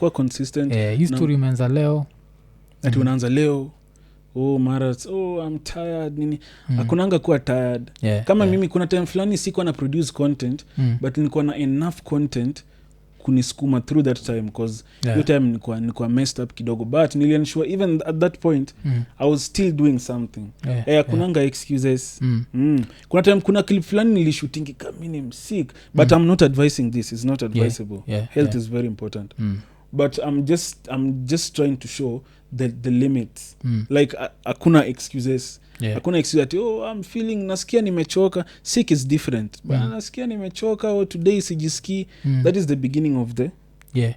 kuwa consistent. History imeanza leo. Ati unaanza leo. Mara I'm tired nini. Hakunanga kuwa tired. Kama mimi kuna time fulani sikuwa na produce content but nilikuwa na enough content kunisukuma through that time because your time nilikuwa messed up kidogo but niliensure even at that point I was still doing something. Kunanga excuses. Kuna time kuna clip fulani nilishooting kama I'm sick but I'm not advising this. It's not advisable. Health is very important. But I'm just trying to show the limits. Like hakuna excuses. Hakuna excuse ati I'm feeling nasikia nimechoka. Sick is different. But nasikia nimechoka today sijisikii. That is the beginning of the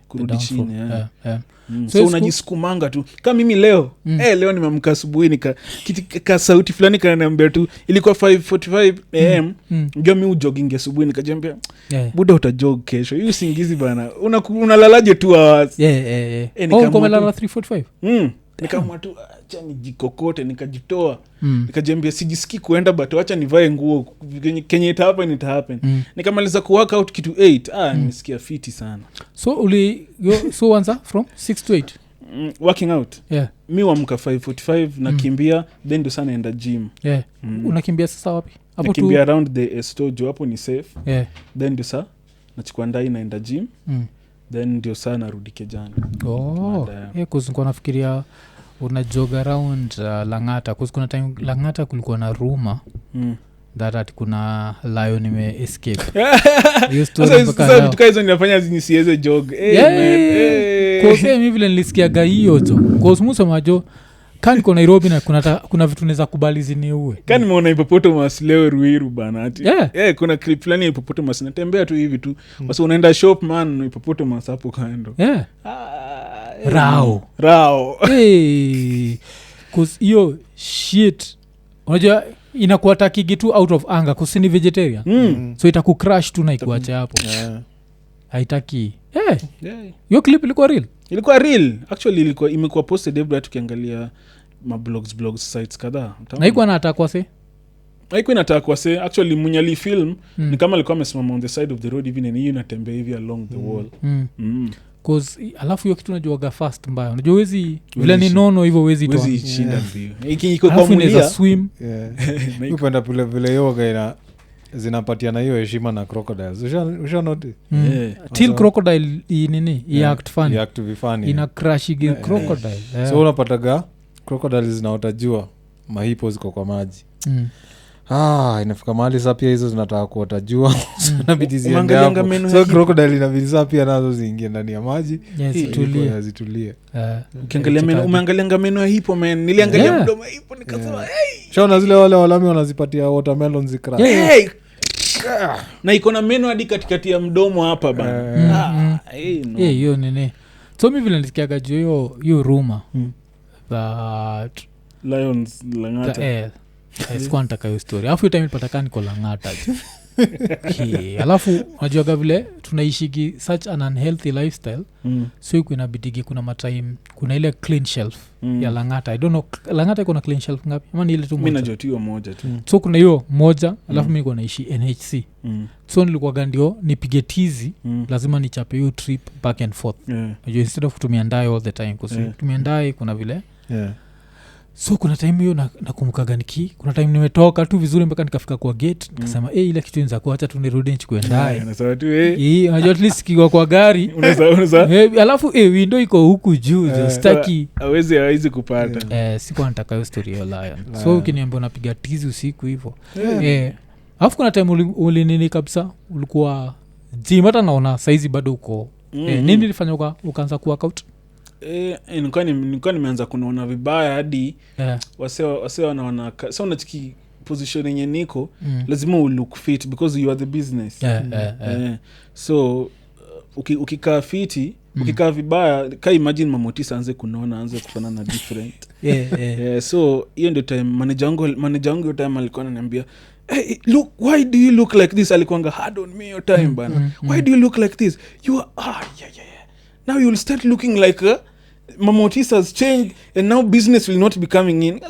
kurudi chini. So unajisukumanga tu. Kama mimi leo leo nimeamka asubuhi nika sauti fulani kananiambia tu ilikuwa 5:45 am ndio mimi ujogging asubuhi nikajiambia buda utajog kesho. Hiyo usingizi bana. Unalalaje 2 hours? Umelala 3:45? Nikamwa tu acha nijikokote nikajitoa. Nikajiambia sijisikii kuenda but acha nivae nguo kenye ita happen. Nikamaliza ku work out kitu 8. Nisikia fiti sana. So anza from 6 to 8 working out. Mi huamka 5:45 nakimbia then ndo sana enda gym. Unakimbia sasa wapi? Hapo tu kimbia around the studio hapo ni safe. Then ndo saa nachukua ndai naenda gym. Then ndio sana narudi kejani. Nilikuwa nafikiria una jog around Lang'ata cause kuna time Lang'ata kulikuwa na rumor that kuna lion ime escape. Sasa vitu hizo ninafanya nisiweze jog. Cause mimi vile nilisikia hiyo jo. Cause muso majo kan kwa Nairobi na kuna vitu naweza kubali ziniue. Kan nimeona hippopotamus leo Ruiru bana ati. Kuna clip fulani hippopotamus natembea tu hivi tu. Basi unaenda shop man hippopotamus hapo kando. Rao. Cause hiyo shit unajua inakuwa takigi tu out of anger cause ni vegetarian. So itakucrash tu na ikuacha hapo. Haitaki. Hiyo clip ilikuwa real? Ilikuwa real. Actually ilikuwa imekuwa posted every tukiangalia blogs sites kadhaa. Na haikuwa inatakwa se? Haikuwa inatakwa se. Actually munyali film ni kama alikuwa amesimama on the side of the road even and inatembea hivi along the wall. Cause alafu hiyo kitu unajuaga fast mbaya. Unajua wezi vile ni nono hivyo wezi toa. Wezi shinda mbio. Iko kwa mulia swim. Upenda vile yoga ina zinapatiana hiyo heshima na crocodiles. Ushaona till crocodile nini act funny. Act funny. Ina crash crocodile. So unapataga crocodiles zinaotajua mahipo ziko kwa maji. Inafika mahali sasa pia hizo zinataka kuotajua. Inabidi ziende hapo. So crocodile inabidi sasa pia nazo ziingie ndani ya maji. Zitulie. Ukiangalia umeangalia meno ya hipo man. Niliangalia mdomo ya hipo nikasema shaona zile wale walami wanazipatia watermelon zikra. Na iko na meno hadi katikati ya mdomo hapa bana. Hiyo nini. So mimi vile nisikiaga hiyo rumor that lions Lang'ata. Sikuwa nataka hiyo story. Alafu hiyo time nilipata niko Lang'ata. Alafu unajuaga vile tunaishigi such an unhealthy lifestyle. So iko inabidigi kuna matime kuna ile clean shelf ya Lang'ata. I don't know Lang'ata iko na clean shelf ngapi? Ama ni ile tu moja. Mimi najua hiyo moja tu. So kuna hiyo moja alafu mimi niko naishi NHC. So nilikuwa gandio nipige tizi lazima nichape hiyo trip back and forth. Unajua instead of kutumia ndai all the time because kutumia ndai kuna vile so kuna time hiyo nakumbukaga kuna time nimetoka tu vizuri mpaka nikafika kwa gate nikasema ile kitu inza kuacha tu nirudi nichukue ndai nasema tu unajua at least kiwa kwa gari unaweza alafu window iko huku juu staki hawezi kupata sikuwa nataka hiyo story ya lion. So ukiniambia unapiga tizi usiku hivyo alafu kuna time ulinini kabisa ulikuwa gym hata naona saizi bado uko nini nilifanya ukaanza ku workout? Nilikuwa nimeanza kunaona vibaya hadi wase wanaona sasa unachiki position yenye niko lazima look fit because you are the business. So ukikaa fiti ukikaa vibaya ka imagine mamotisa anze kunaona anze kufanana different. So hiyo ndio time manager wangu time alikuwa ananiambia hey, look, why do you look like this? Alikuanga hard on me your time bana. Why do you look like this? You are now you will start looking like Mamotisa has changed and now business will not be coming in.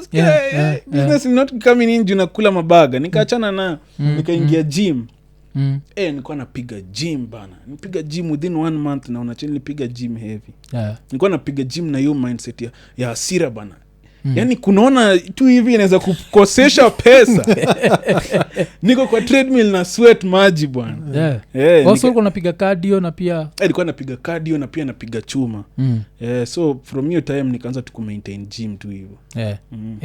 Business will not be coming in juu nakula mabaga. Nikaachana na nikaingia gym. nilikuwa napiga gym bana, nipiga gym within 1 month na unacheni nipiga gym heavy. Nilikuwa napiga gym na hiyo mindset ya hasira bana. Yani kunaona tu hivi inaweza kukosesha pesa. Niko kwa treadmill na sweat maji bwana. Also ulikuwa unapiga cardio na pia nilikuwa napiga cardio na pia napiga chuma. So from your time nikaanza tu maintain gym tu hivyo.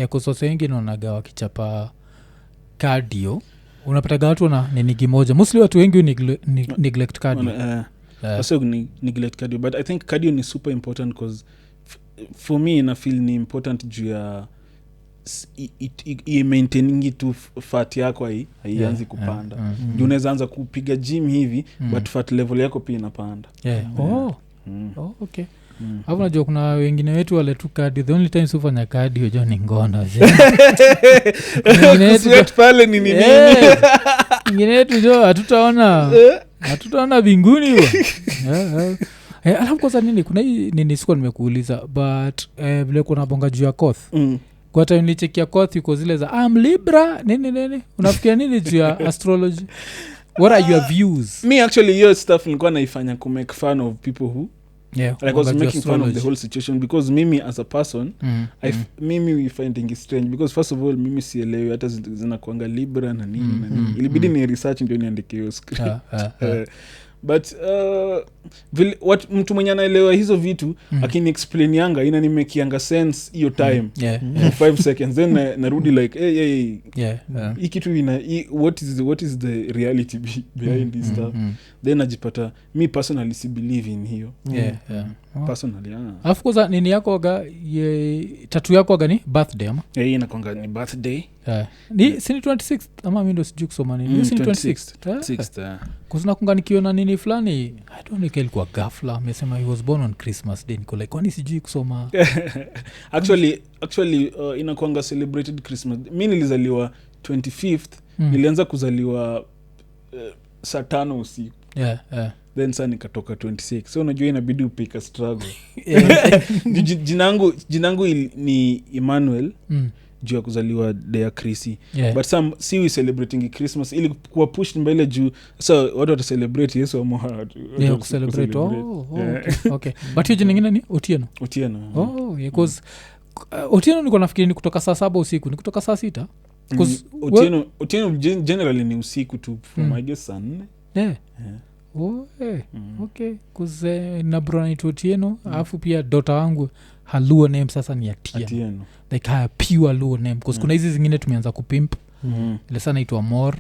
Kwa sasa wengi naonaga wakichapa cardio unapata watu na nini kimoja. Mostly watu wengi neglect cardio. Also neglect cardio, but I think cardio is super important because for me na feel ni important juu ya maintaining tu fat yako haianzi kupanda. Juu unaweza anza kupiga gym hivi but fat level yako pia inapanda. Okay. Hapo najua kuna wengine wetu wale tu cardio, the only time sufanya cardio jo ni ngono. Sweat pale ni nini? Wengine wetu jo hatutaona binguni huo. Alafu kwanza nini kuna hii nini sikuwa nimekuuliza but vile kuna bonga juu ya Koth. Kwa time nilichekia Koth yuko zile za Libra nini unafikia nini juu ya astrology? What are your views? Me actually your stuff nilikuwa naifanya to make fun of people who like I was making fun of the whole situation because mimi as a person mimi we finding it strange because first of all mimi sielewi hata zinakuanga Libra na nini na nini. Ilibidi ni research ndio niandike hiyo script. But what mtu mwenye anaelewa hizo vitu akini explain yanga inanimekianga sense hiyo time 5 seconds then narudi like hey hii kitu what is the reality behind this stuff. Then najipata me personally si believe in hiyo personally. Alafu kwanza nini yako ga tattoo yako ga ni birthday ama inakwanga ni birthday ni sini 26 ama mimi ndo sijui kusoma nini sini 26 kuzina kunganikiona nini fulani I don't know ilikuwa ghafla amesema he was born on Christmas day niko like kwani sijui kusoma. actually inakuanga celebrated Christmas. Mimi nilizaliwa 25th nilianza kuzaliwa saa 5 usiku. Then saa nikatoka 26. So unajua inabidi upika struggle. Jinangu ni Emmanuel juu ya kuzaliwa day ya Chrissy. But some see we celebrating Christmas ili kuwa push mbele juu so watu wata celebrate Yesu wa moha celebrate. Okay. But hiyo nyingine ni Otieno. Because Otieno niko nafikiri ni kutoka saa 7 usiku ni kutoka saa 6 because Otieno generally ni usiku tu from I guess saa 4. Okay cause na brother ni Otieno alafu pia daughter wangu her Luo name sasa ni Atieno. Like her pure Luo name cause kuna hizi zingine tumeanza kupimp ile sana inaitwa more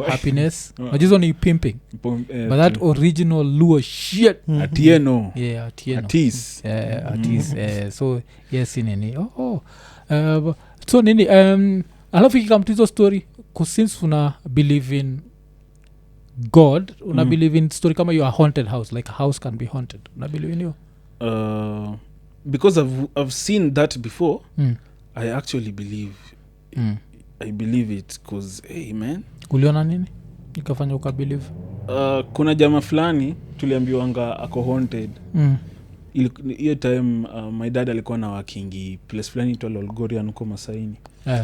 happiness najizo ni pimping but that original Luo shit Atieno Atieno Atis so yes nini so nini alafu ikikamtizo story cause since una believe in God una believe in story kama you are haunted house like a house can be haunted una believe in you because I've seen that before. I actually believe I believe it cause hey man uliona nini nikafanya ukabelieve kuna jamaa fulani tuliambiwanga ako haunted hiyo time my dad alikuwa na wakingi place fulani itwa Lolgoria nuko Masaini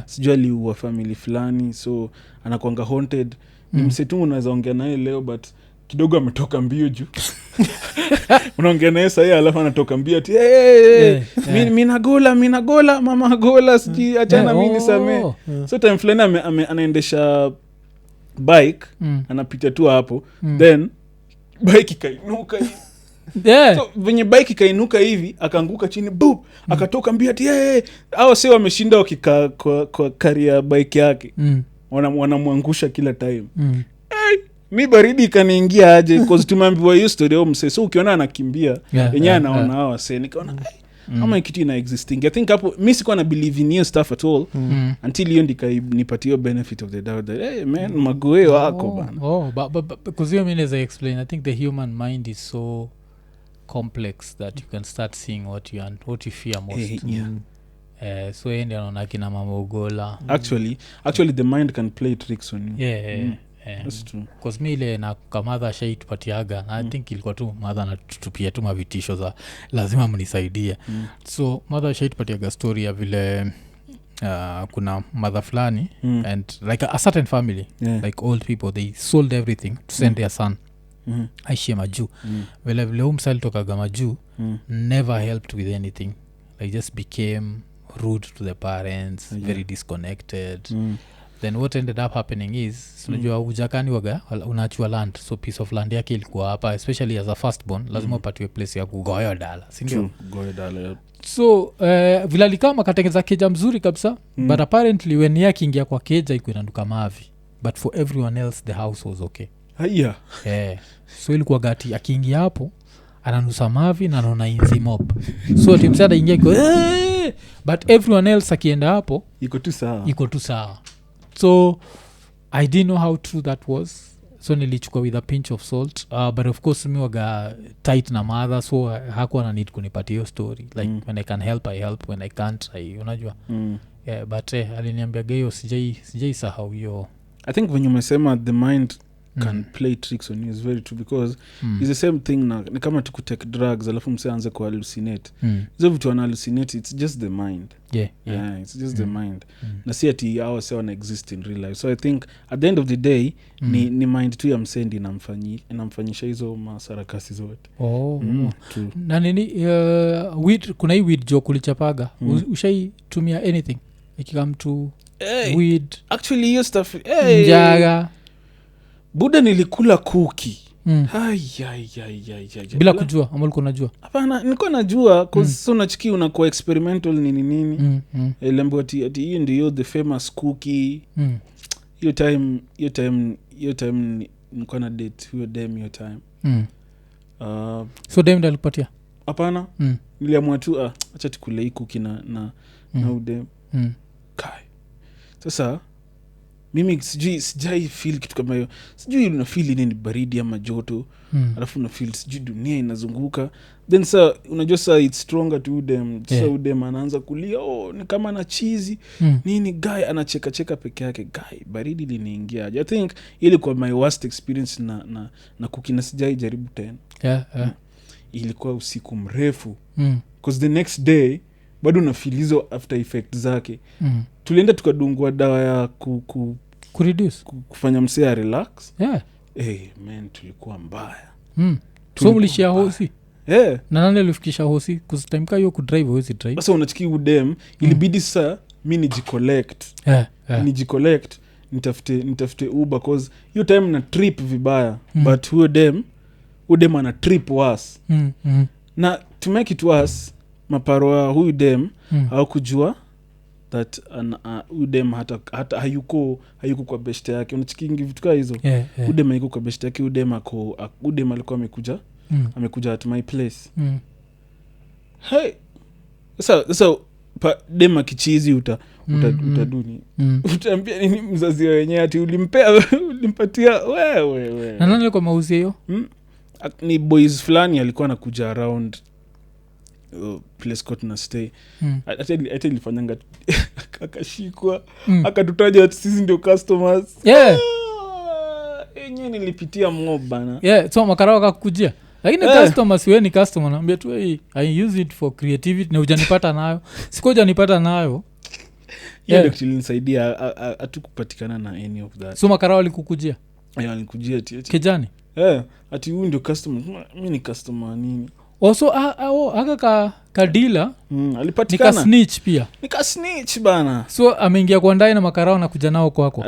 sijui aliua family fulani so anakuanga haunted ni msetu unaweza ongea naye leo but kidogo ametoka mbio juu unaongea naye sasa alafu anatoka mbio ati mimi nagola mama gola siji achana mimi nisamee so time fulani anaendesha bike anapita tu hapo then bike ikainuka hivi so venye bike ikainuka hivi akaanguka chini boom akatoka mbio ati hao sio wameshinda wakika kwa career bike yake wanamwangusha kila time. Mi baridi kaniingia aje because tumeambiwa hiyo story au mse so ukiona anakimbia yenyewe anaona hao wase nikaona ama kitu ina existing. I think hapo mimi sikuwa na believe in hiyo stuff at all until hiyo nipatie benefit of the doubt that hey man magoe wako bana because you mean as I explain I think the human mind is so complex that you can start seeing what you fear most. So yeye anaona kina mama ugola actually the mind can play tricks on you. That's true because me ile na kamadha shaitupatiaga I think ilikuwa tu mother anatupia tu mavitisho za lazima mnisaidie so mother shaitupatiaga story ya vile kuna mother fulani and like a certain family like old people they sold everything to send their son aishie majuu vile vile umsali tokaga majuu never helped with anything like just became rude to the parents very disconnected then what ended up happening is unajua ujakani waga unaachua land so piece of land yake ilikuwa hapa especially as a firstborn lazima upatiwe place ya kugoyo dala sindio goyo dala so vile alikaa makatengeza keja mzuri kabisa but apparently when ye akiingia kwa keja ikuwa inanuka mavi but for everyone else the house was okay haya so ilikuwa gati akiingia hapo ananusa mavi na anaona inzi mop so timsada ingia iko but everyone else akienda hapo iko tu sawa so I didn't know how true that was so nilichukua with a pinch of salt but of course mi waga tight na mother so hakuwa na need kunipatia hiyo story like when I can help I help when I can't unajua but aliniambia geyo sijai sahau hiyo I think when you umesema the mind can play tricks on you is very true because it's the same thing na ni kama tukutake drugs alafu mse anze ku hallucinate hizo vitu wana hallucinate it's just the mind it's just the mind na si ati hao sio wana exist in real life so I think at the end of the day ni mind tu ya msendi inamfanyisha hizo masarakasi zote na nini weed kuna hii weed jo kulichapaga ushaitumia anything ikikam to weed actually hiyo stuff njaga buda nilikula kuki bila kujua ama ulikuwa unajua? Hapana, nilikuwa najua cause unachiki unakuwa experimental nini lembo ati hiyo ndio the famous cookie hiyo time nilikuwa na date huyo dem hiyo time so dem ndio alipatia? Hapana, niliamua tu acha tukule hii cookie na udem kai. Sasa mimi sijai feel kitu kama hiyo. Sijui una feel nini baridi ama joto. Alafu una feel sijui dunia inazunguka. Then unajua it's stronger to them. So them anaanza kulia ni kama na cheesy. Nini guy anacheka peke yake guy. Baridi liniingia. I think ilikuwa my worst experience na cookie na sijai jaribu tena. Ilikuwa usiku mrefu. Because the next day bado na feel hizo after effect zake. Tulienda tukadungwa dawa ya reduce kufanya msea relax. Man, tulikuwa mbaya. So mlishia hosi? Na nani alifikisha hosi? Because time ka hiyo kudrive hosi drive. Sasa unachiki udem ilibidi sasa mimi nijicollect nitafute Uber cause hiyo time na trip vibaya but huyo dem ana trip worse. Na to make it worse maparoa huyu dem hawakujua that udem hata hayuko kwa beshte yake. Unachikingi vitu kama hizo. Udem hayuko kwa beshte yake. Udem alikuwa amekuja at my place. Hey, sasa dem akichizi utaduni. Utaambia nini mzazi wenyewe ati ulimpatia wewe. Na nani alikuwa mauzi hiyo? Ni boys fulani alikuwa anakuja around place court na stay. Hata ilifanyanga akashikwa akatutaja ati sisi ndio customers. Yenyewe nilipitia mob bana. So Makarawa akakujia. Lakini customers wewe ni customer naambia tu I use it for creativity na hujanipata nayo. Sikujanipata nayo. Ndio kilinisaidia hatukupatikana na any of that. So Makarawa alikukujia? Alikujia ati. Kijani? Ati huyu ndio customer. Mimi ni customer nini? Also aka kadila alipatikana. Nika snitch pia. Nika snitch bana. So ameingia kwa ndani na Makarao na kuja nao kwako.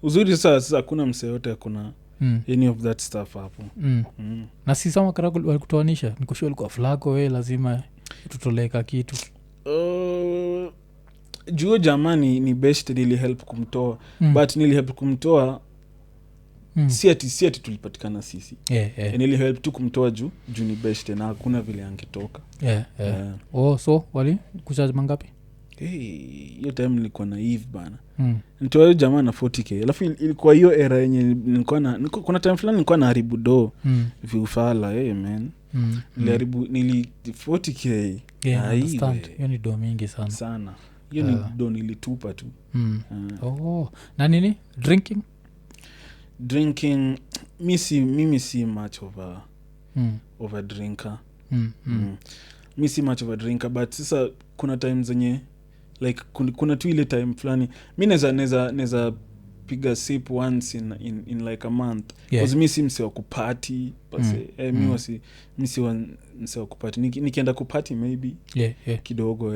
Uzuri sasa hakuna mse yote kuna any of that stuff hapo. Na sisi Makarao walikutoanisha. Nikoshua alikuwa Flaqo wewe lazima tutoleka kitu. Juo jamani ni best nili help kumtoa. But nili help kumtoa si ati tulipatikana sisi. Nili help tu kumtoa juu ni best na hakuna vile angetoka. So wali kuchaji mangapi? Hiyo time nilikuwa naive bana. Nitoa hiyo jamaa na 40k. Alafu ilikuwa hiyo era yenye kuna time fulani nilikuwa na haribu do. Viufala man. Niliharibu 40k. Hiyo ni do mingi sana. Hiyo ni do nilitupa tu. Na nini? Drinking mimi si much of a drinker. Mi si much of a drinker but sasa kuna times zenye like kuna tu ile time fulani mi neza piga sip once in like a month because mi si mse wa kupati pase mi si mse wa kupati nikienda kupati maybe kidogo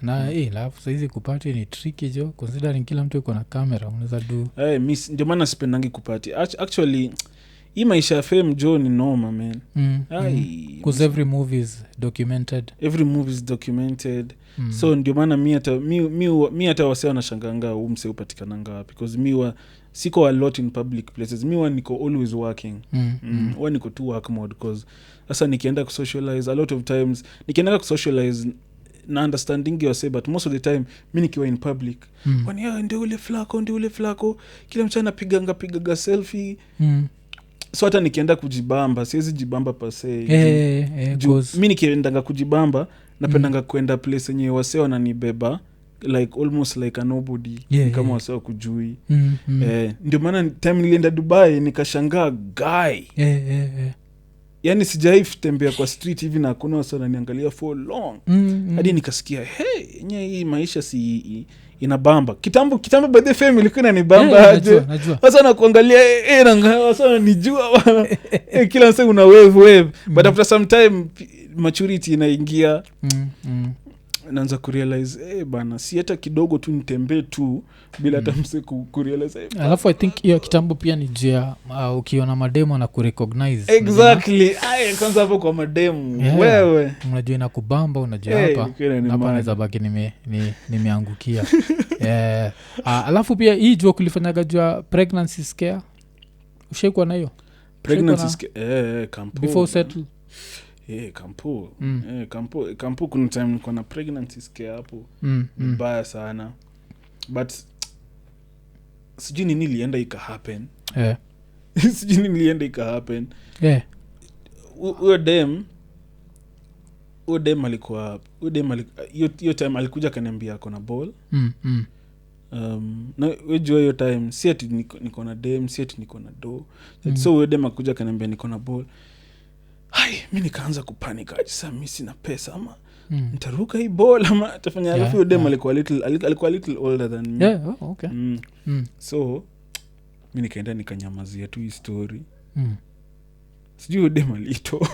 na alafu saizi kupati ni tricky jo considering kila mtu yuko na camera unaweza do ndio maana sipendangi kupati actually hii maisha ya fame jo ni noma man because every movie is documented so ndio maana mi hata wase wanashanganga umse upatikananga wapi because siko a lot in public places mi niko always working niko tu work mode because sasa nikienda kusocialize a lot of times nikienda kusocialize na understanding yourself but most of the time mi nikiwa in public wani ndio ule Flaqo kila mchana pigaga selfie so hata nikienda kujibamba siwezi jibamba pase mi nikiendanga kujibamba napendanga kwenda place yenye wase wananibeba like almost like a nobody kama wase wa kujui ndio maana time nilienda Dubai nikashangaa guy yani sijai tembea kwa street hivi na hakuna wase wananiangalia for long hadi nikasikia nye hii maisha si inabamba kitambo by the family ilikuwa inanibamba aje sasa nakuangalia sasa nanijua bana kila mse una wave but after some time maturity inaingia naanza kurealize bana si hata kidogo tu nitembee tu bila hata mse kurealize alafu I think hiyo kitambo pia ni jia ukiona mademo na kurecognize exactly kwanza hapo kwa mademo wewe unajua inakubamba unajua hapa naweza baki nimeangukia alafu pia hii jua kulifanyaga jua pregnancy scare ushaikuwa na hiyo pregnancy scare kampo before settle kampo kuna time niko na pregnancy scare hapo mbaya sana but sijui nini nilienda ika happen huyo dem alikuwa hiyo time alikuja kaniambia ako na ball na wejua hiyo time si ati niko na dem si ati niko na do so huyo dem akuja kaniambia niko na ball mi nikaanza kupanic sasa mi sina pesa ama nitaruka hii ball ama tafanya alafu huyo dem alikuwa little older than me so mi nikaenda nikanyamazia tu hii story sijui huyo dem alito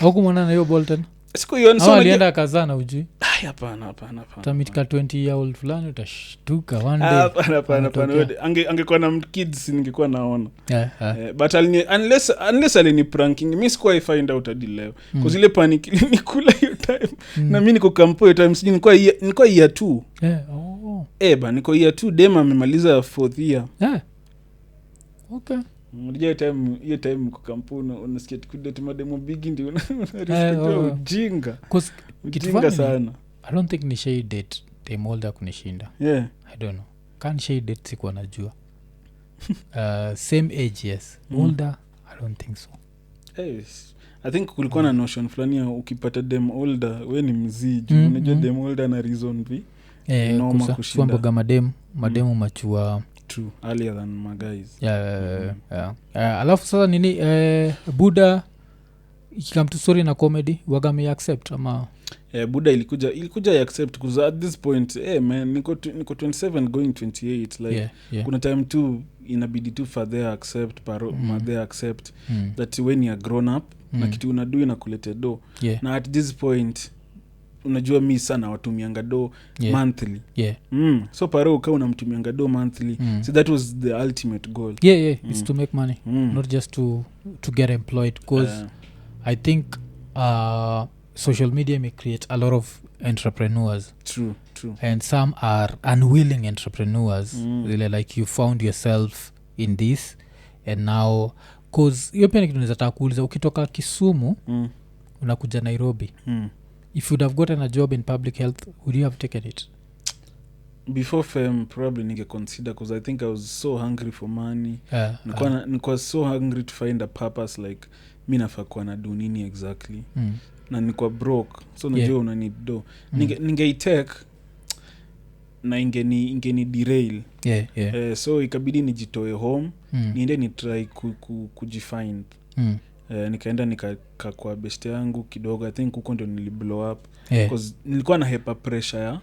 hukumwona na hiyo ball tena siku hiyo so alienda kazana ujui hapana tamitika 20 year old fulani utashtuka one day hapana angekuwa na kids ningekuwa naona but unless alini pranking mi sikuwa find out hadi leo cause ile panic ilikula hiyo time na mi niko kampo hiyo time sijui nilikuwa year 2 niko year 2 dem amemaliza 4th year okay hiyo time mko kampuni unasikia tukudate mademo bigi ndio ujinga sana I don't think ni shade date dem older kunishinda I don't know can shade date sikuwa najua same age yes older I don't think so I think kulikuwa na notion fulani ya ukipata dem older we ni mziji unajua dem older na reason vi noma kushinda mboga mademu machua true earlier than my guys alafu sasa nini Buddha ikikamtu story na comedy wagame accept ama Buddha ilikuja ya accept because at this point man niko 27 going 28 like kuna time tu inabidi tu father accept mother accept that when you are grown up na kitu unadu inakulete do na at this point unajua mi sana watumianga do monthly so paro ukawa unamtumianga do monthly so that was the ultimate goal is to make money not just to get employed because I think social media may create a lot of entrepreneurs true and some are unwilling entrepreneurs like you found yourself in this and now cause hiyo pia nikitu nizataka kuuliza ukitoka Kisumu unakuja Nairobi if you'd have gotten a job in public health would you have taken it before fame probably nige consider because I think I was so hungry for money nilikuwa so hungry to find a purpose like mi nafaa kuwa na do nini exactly na nilikuwa broke so najua una need do ningeitake na ingeni derail so ikabidi nijitoe home niende ni try kujifind nikaenda nikakaa kwa best yangu kidogo. I think huko ndio niliblow up because nilikuwa na hepa pressure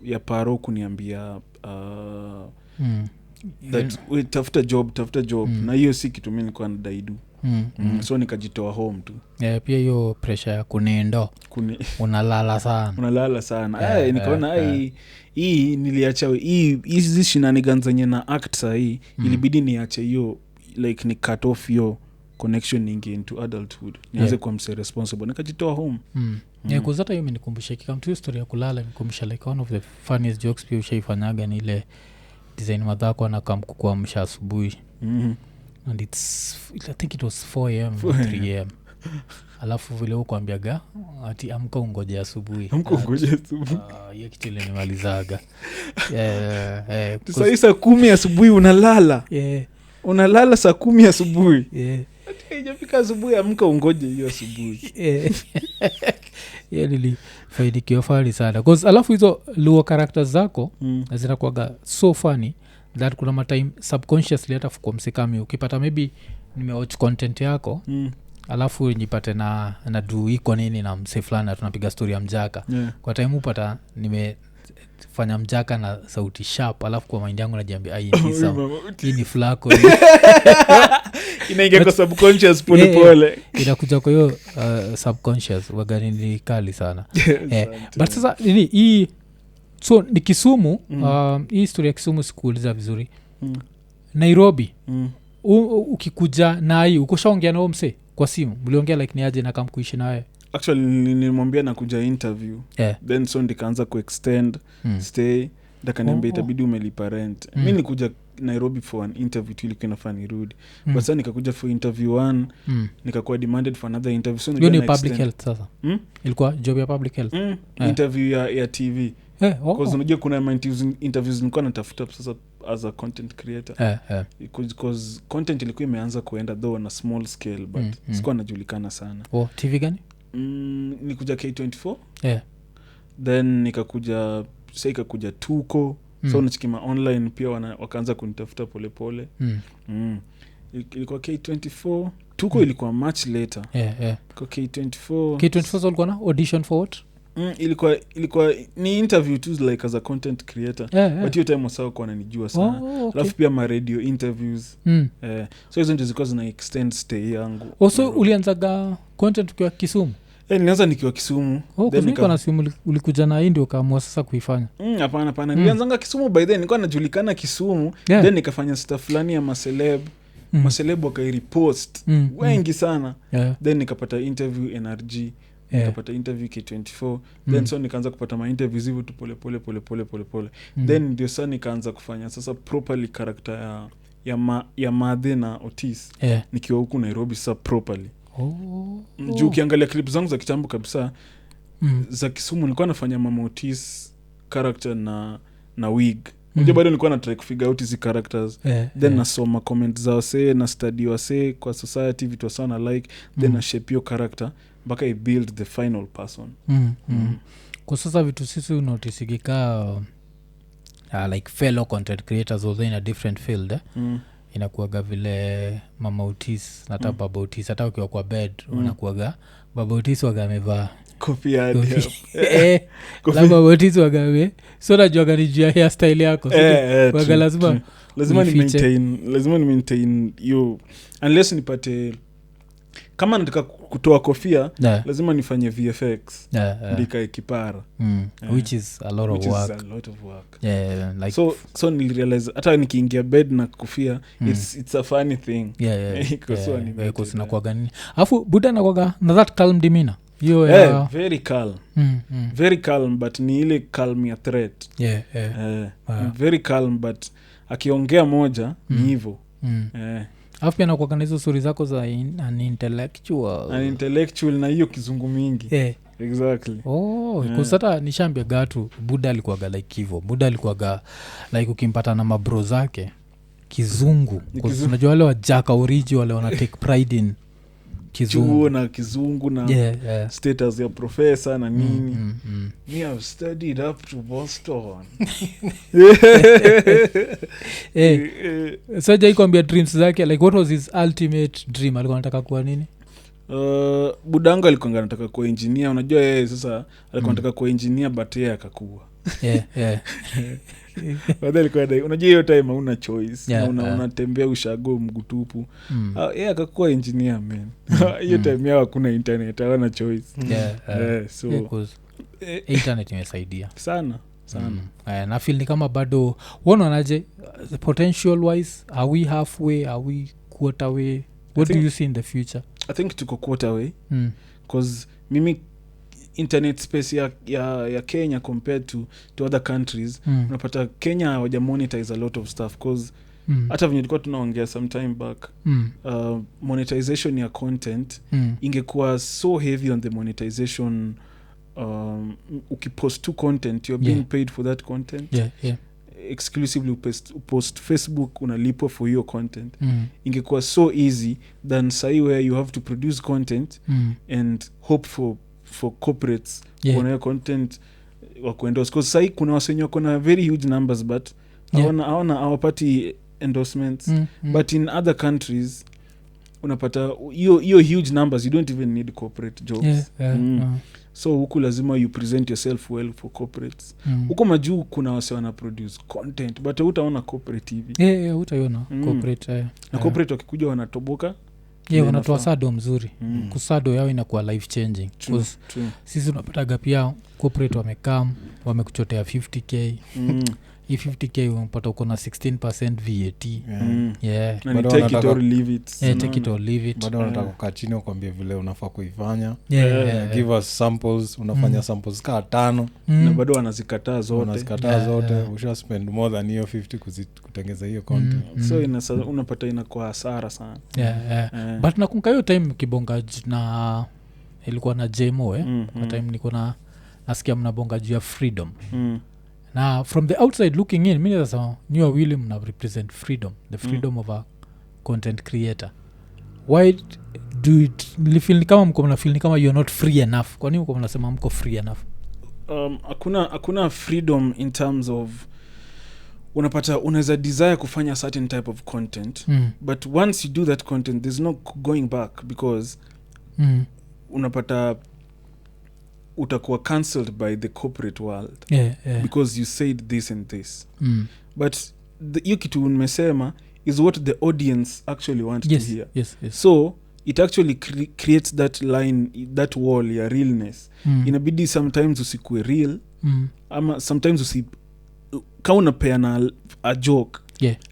ya paro kuniambia that we tafuta job na hiyo si kitu mimi nilikuwa nadaidu. So nikajitoa home tu. Pia hiyo pressure ya kunendo unalala sana. Nikaona hii niliacha hizi shenanigans zenye na act saa hii ilibidi niache hiyo like ni cut off hiyo connection ningi into adulthood. Nianze kuwa mse responsible. Nikajitoa home. Kuzata hiyo imenikumbusha kikamtu story ya kulala imenikumbusha like one of the funniest jokes pia ushaifanyaga ni ile design madhako anakamkuamsha asubuhi. And I think it was 4 am or 3 am. Alafu vile ukuambiaga ati amka ungoje asubuhi. Hiyo kitu ile nimalizaga. Sasa saa 10 asubuhi unalala. Unalala saa 10 asubuhi. Haijafika asubuhi amka ungoje hiyo asubuhi. Nilifaidikiwa fali sana. Cause alafu hizo luo characters zako zinakuwaga so funny that kuna matime subconsciously hata kwa msikami ukipata maybe nimewatch content yako alafu nipate na do Iko Nini na mse fulani na tunapiga story ya mjaka. Kwa time upata nimefanya mjaka na sauti sharp alafu kwa mind yangu najiambia hii ni Flaqo. Inaingia kwa subconscious pole. Inakuja kwa hiyo subconscious wagani ni kali sana. But sasa hii so ni Kisumu. Hii historia ya Kisumu sikuuliza vizuri. Nairobi ukikuja na hii ukoshaongea na mse kwa simu mliongea like ni aje na kama kuishi nawe? Actually nilimwambia na kuja interview then so ndikaanza kuextend stay ndakaniambia itabidi umelipa rent. Mimi nikuja Nairobi for an interview tu ilikuwa inafaa nirudi but sasa nikakuja for interview 1 nikakuwa demanded for another interview. So ni public health sasa. Ilikuwa job ya public health. Interview ya TV. Because unajua kuna interviews nilikuwa natafuta sasa as a content creator. Because content ilikuwa imeanza kuenda though on a small scale but sikuwa najulikana sana. TV gani? Nilikuja K24. Then nikakuja Tuko. So unachikima online pia wakaanza kunitafuta pole. Ilikuwa K24. Tuko ilikuwa much later. Kwa K24 so ulikuwa na audition for what? Ilikuwa ni interview too like as a content creator. But hiyo time wasao kwa nanijua sana. Alafu pia ma radio interviews. So hizo ndio zilikuwa zina extend stay yangu. So ulianzaga content ukiwa Kisumu? Nilianza nikiwa Kisumu. Then niko na simu ulikuja na ndio kaamua sasa kuifanya. Hapana. Nilianzanga Kisumu by then nilikuwa najulikana Kisumu. Then nikafanya stuff fulani ya maceleb wakairepost wengi sana. Then nikapata interview NRG. Nikapata interview K24. Then so nikaanza kupata ma interviews hivyo tu pole. Then ndio sasa nikaanza kufanya sasa properly character ya Madhe na Otis. Nikiwa huku Nairobi sasa properly. Juu ukiangalia clip zangu za kitambo kabisa za Kisumu nilikuwa nafanya Mama Otis character na wig. Unajua bado nilikuwa na try kufigure out hizi characters. Then nasoma comments za wase na study wase kwa society vitu sana like then na shape your character mpaka I build the final person. Kwa sasa vitu sisi unotisigika like fellow content creators although in a different field inakuaga vile Mama Otis na hata Baba Otis hata ukiwa kwa bed unakuaga Baba Otis waga amevaa kofia hadi hapo. Baba Otis waga so najua gani juu ya hairstyle yako waga lazima ni maintain you unless nipate kama nataka kutoa kofia lazima nifanye VFX ndika kipara which is a lot of work. Like so nilirealize hata nikiingia bed na kofia it's a funny thing. Because na kwa gani afu buda na kwa na that calm demeanor very calm but ni ile calm ya threat. Very calm but akiongea moja ni hivyo. Alafu pia nakuwa kana hizo story zako za an intellectual na hiyo kizungu mingi. Exactly. Kusata nishambia gatu Buda alikuwaga like hivyo. Buda alikuwaga like ukimpata na mabro zake kizungu. Unajua wale wa Jaka origi wale wana take pride in kizungu na kizungu na status ya professor na nini. me I've studied up to Boston. So jai kwambia dreams zake, like what was his ultimate dream? Alikuwa anataka kuwa nini? Budango alikuwa anataka kuwa engineer. Unajua yeye sasa alikuwa anataka kuwa engineer but yeye akakuwa. Unajua hiyo time hauna choice. Unatembea ushago mgutupu. Yeye akakuwa engineer man. Hiyo time yao hakuna internet, hawana choice. So internet imesaidia sana. Na feel ni kama bado wanaje potential wise, are we halfway, are we quarter way? What do you see in the future? I think tuko quarter way because mimi internet space ya Kenya compared to other countries unapata Kenya hawaja monetize a lot of stuff because hata venye tulikuwa tunaongea some time back monetization ya content ingekuwa so heavy on the monetization. Ukipost to content you're being paid for that content. Exclusively post Facebook unalipo for your content. Ingekuwa so easy than say where you have to produce content and hope for corporates kuna your content wa kuendorse because say kuna wasenyo kuna very huge numbers but hawana hawapati endorsements. But in other countries unapata hiyo huge numbers, you don't even need corporate jobs. So huku lazima you present yourself well for corporates. Huko majuu kuna wase wana produce content but utaona corporate hivi. Utaiona corporate. Na corporate wakikuja wanatoboka. Wanatoa sado mzuri. Kusado yao inakuwa life changing. True. Sisi unapataga pia corporate wamekam wamekuchotea 50k. Hii 50k unapata uko na 16% VAT. Na take it or leave it. Take it or leave it. Bado wanataka kukaa chini kuambia vile unafaa kuifanya. Give us samples, unafanya samples kaa 5 na bado wanazikataa zote. Usha spend more than hiyo 50 kutengeza hiyo content. So unapata inakuwa hasara sana. But nakumbuka hiyo time kibonga na ilikuwa na JMO kwa time niko nasikia mnabonga juu ya freedom. Na from the outside looking in, mimi sasa new William na represent freedom, the freedom of a content creator. Why do it feel kama mko mna feel kama you're not free enough? Kwa nini mko mnasema mko free enough? Hakuna freedom in terms of unapata unaweza desire kufanya certain type of content but once you do that content there's no going back because unapata utakuwa cancelled by the corporate world because you said this and this. But hiyo kitu nimesema is what the audience actually want to hear. So it actually creates that line, that wall ya realness. Inabidi sometimes usikue real ama sometimes kama unapeana a joke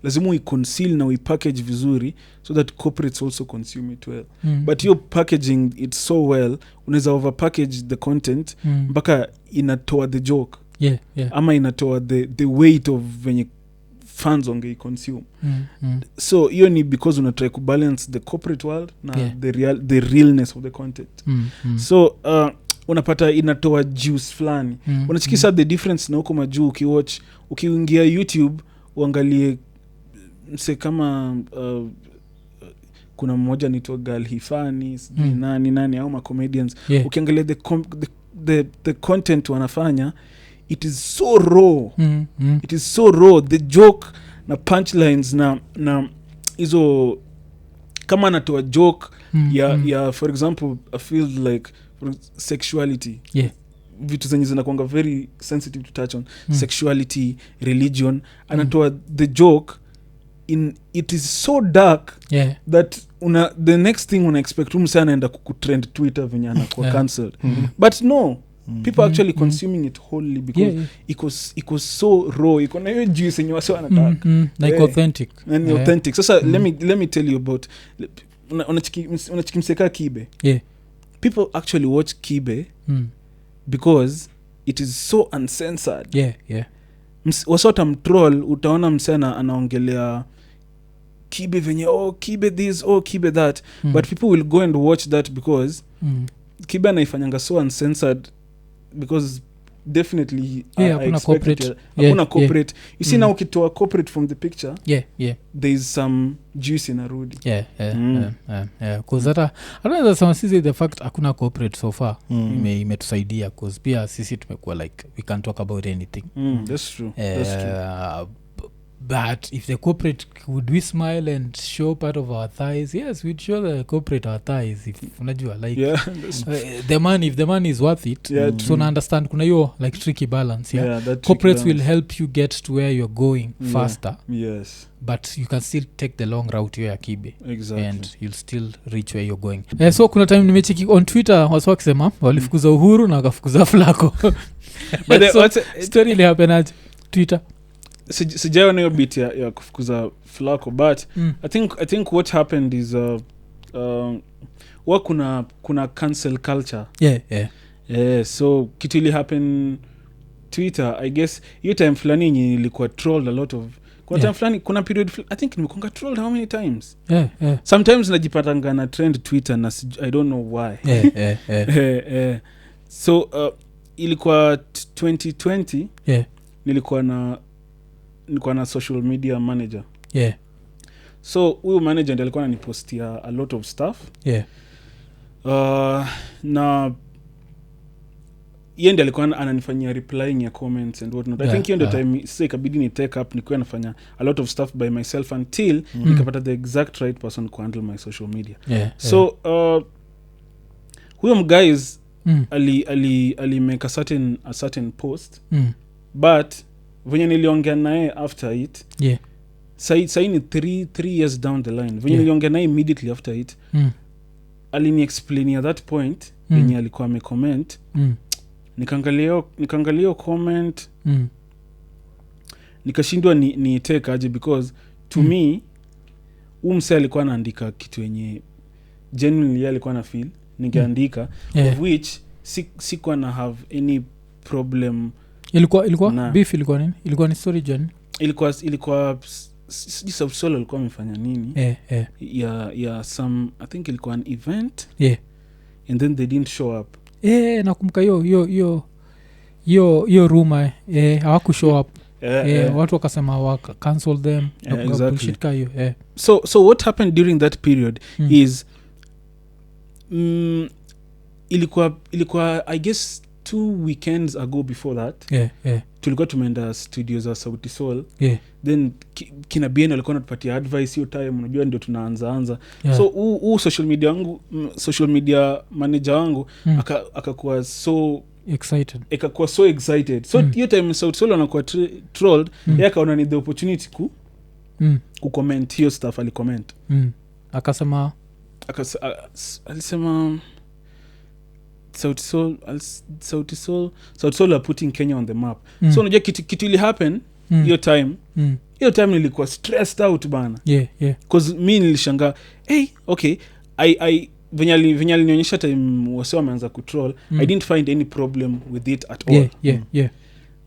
lazima uiconceal na uipackage vizuri so that corporates also consume it well. But you're packaging it so well unaweza overpackage the content mpaka inatoa the joke ama inatoa the weight of venye fans ongei consume. So hiyo ni because unatry kubalance the corporate world na the realness of the content. So unapata inatoa juice flani. Unachikisa the difference na huko majuu ukiingia YouTube uangalie mse kama kuna mmoja nitwa Gal Hifani nani au ma comedians ukiangalia the content wanafanya it is so raw. It is so raw, the joke na punchlines na hizo kama anatoa joke ya for example I feel like sexuality vitu zenye zinakuanga very sensitive to touch on sexuality, religion, anatoa the joke it is so dark that the next thing una expect msa anaenda kutrend Twitter venye anakuwa cancelled. But no, people actually consuming it wholly because iko so raw, iko na hiyo juice yenye wase wanataka like authentic and authentic. Sasa let me tell you about unachikimseka Kibe. People actually watch Kibe because it is so uncensored. Wasota mtroll utaona msena anaongelea Kibe venye Kibe this Kibe that but people will go and watch that because Kibe anaifanyanga so uncensored because definitely hakuna corporate. Hakuna corporate. You see now ukitoa corporate from the picture, there is some juice inarudi. Cause hata sama sisi the fact hakuna corporate so far imetusaidia cause pia sisi tumekuwa like we can talk about anything. That's true. But if the corporate, would we smile and show part of our thighs? Yes, we'd show the corporate our thighs. If unajua like the money, if the money is worth it. So na understand kuna hiyo like tricky balance. Corporates will help you get to where you're going faster. Yes. But you can still take the long route ya kibe. Exactly. And you'll still reach where you're going. So kuna time nimecheki on Twitter wasa wakisema walifukuza Uhuru na wakafukuza Flaqo. But so, story ile happen at Twitter. Sijaona hiyo bit ya kufukuza Flaqo, but I think what happened is kuna cancel culture. So kitu ili happen Twitter, I guess hiyo time fulani yenye ilikuwa trolled a lot of time fulani, kuna period I think nimekonga trolled how many times. Sometimes najipatanga na trend Twitter na I don't know why. So ilikuwa 2020 nilikuwa na social media manager. So huyu manager ndiye alikuwa ananipostia a lot of stuff. Na yeye ndiye alikuwa ananifanyia replying ya comments and what not. I think hiyo ndio time sasa ikabidi ni take up, nilikuwa nafanya a lot of stuff by myself until nikapata the exact right person to handle my social media. So huyo mguys ali make a certain post. But venye niliongea naye after it, sai ni 3 years down the line, venye niliongea naye immediately after it, alini explain at that point venye alikuwa amecomment. Nikaangalia comment, nikashindwa ni take aje, because to me umse alikuwa anaandika kitu yenye genuinely alikuwa na feel ningeandika, of which sikuwa na have any problem. Ilikuwa beef, ilikuwa nini? Ilikuwa ni story journey. Ilikuwa Sauti Sol alikuwa amefanya nini? Ya some, I think ilikuwa an event. And then they didn't show up. Nakumbuka hiyo rumor hawaku show up. Watu wakasema waka cancel them. Exactly. So what happened during that period is ilikuwa I guess 2 weekends ago before that. Tulikuwa tumeenda studios za Sauti Sol. Then kina Bien alikuwa anatupatia advice hiyo time, unajua ndio tunaanza. So huu social media manager wangu akakuwa so excited. So hiyo time Sauti Sol anakuwa trolled, yeye akaona ni the opportunity ku comment hiyo stuff, alicomment. Alisema Sauti Sol are putting Kenya on the map. So unajua kitu ili happen hiyo time. Hiyo time nilikuwa stressed out bana. Cause mi nilishanga okay, I venye alinionyesha time wase wameanza kutroll, I didn't find any problem with it at all.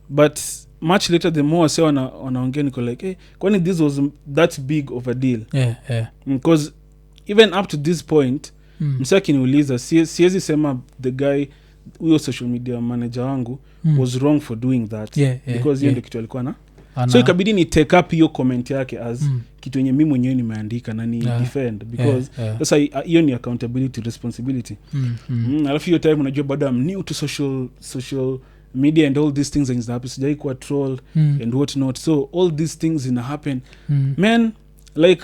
But much later the more wase wanaongea niko like kwani this was that big of a deal. Because even up to this point msaki niuliza, siwezi sema the guy huyo social media manager wangu was wrong for doing that, because hiyo ndio kitu alikuwa na. So ikabidi ni take up hiyo comment yake as kitu yenye mimi mwenyewe nimeandika na ni defend, because sasa hiyo ni accountability, responsibility. Alafu hiyo time unajua bado I'm new to social media and all these things and happen, sijai kuwa troll and what not. So all these things in happen, man, like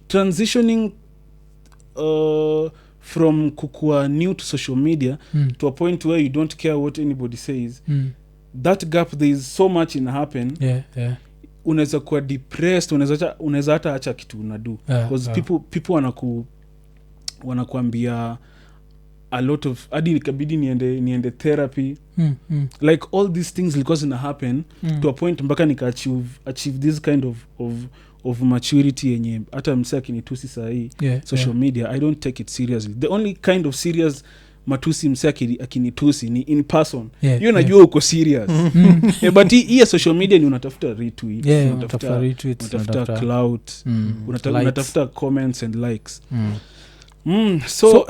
transitioning from kukua new to social media to a point where you don't care what anybody says. That gap, there is so much in happen. Unaweza kuwa depressed, unaweza hata acha kitu unadu, because people wanakuambia a lot of, hadi nikabidi niende therapy. Like all these things because ina happen to a point mpaka nika achieve this kind of maturity yenye hata msaki nitusi sahi social media, I don't take it seriously. The only kind of serious matusi msaki akinitusi ni in person. Hiyo najua uko serious. But hii social media ni unatafuta retweets, unatafuta clout, unatafuta comments and likes. So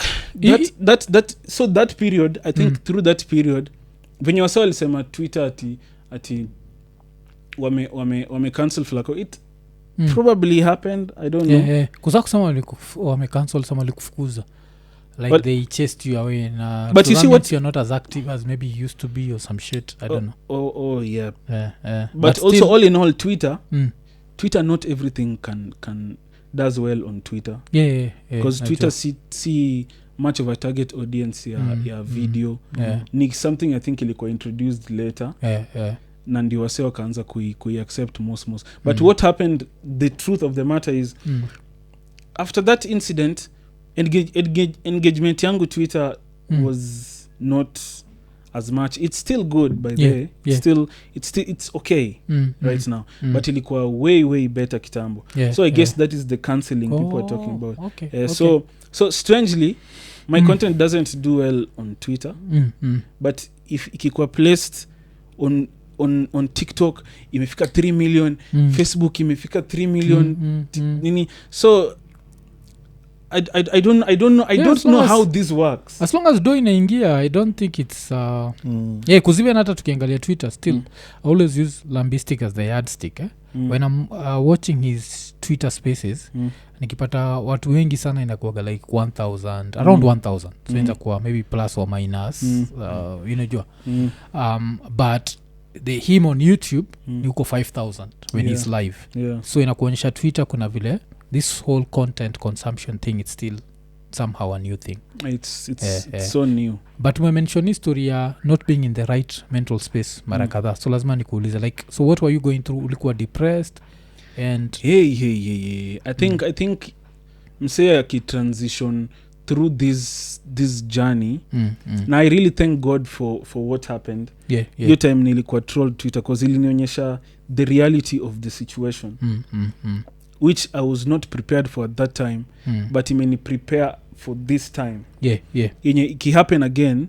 that period, I think through that period venye wasa walisema Twitter ati wame cancel Flaqo, it probably happened, I don't know. Kuza kusema wame cancel, sama likufukuza like but, they chased you away but you see what you're not as active as maybe you used to be or some shit, I don't know. Yeah. But also still, all in all, Twitter not everything can does well on Twitter. Because Twitter see much of a target audience ya video. Ni something I think ilikuwa introduced later. Na ndio wase wakaanza accept most. But what happened, the truth of the matter is after that incident, engagement yangu Twitter was not as much. It's still good by the way. It's okay right now. But ilikuwa way better kitambo. So I guess that is the cancelling people are talking about. Okay. So strangely my content doesn't do well on Twitter. But if ikikuwa placed on TikTok imefika 3 million, Facebook imefika 3 million, nini. So I don't know how this works. As long as do inaingia, I don't think it's kuzibe hata tukiangalia Twitter still I always use Lambistic as the yardstick when I'm watching his Twitter spaces nikipata watu wengi sana inakuwaga like 1000 around 1000 so inakuwa maybe plus or minus unajua but him on YouTube yuko 5000 when he's live. So inakuonyesha Twitter kuna vile this whole content consumption thing, it's still somehow a new thing. It's so new. But we mentioned history not being in the right mental space mara kadhaa. So lazima nikuulize like, so what were you going through? Ulikuwa depressed and I think msee akitransition through this journey na I really thank God for what happened. Hiyo time nilikuwa trolled Twitter because ilinionyesha the reality of the situation which I was not prepared for at that time but imeni prepare for this time. Yenye ikihappen again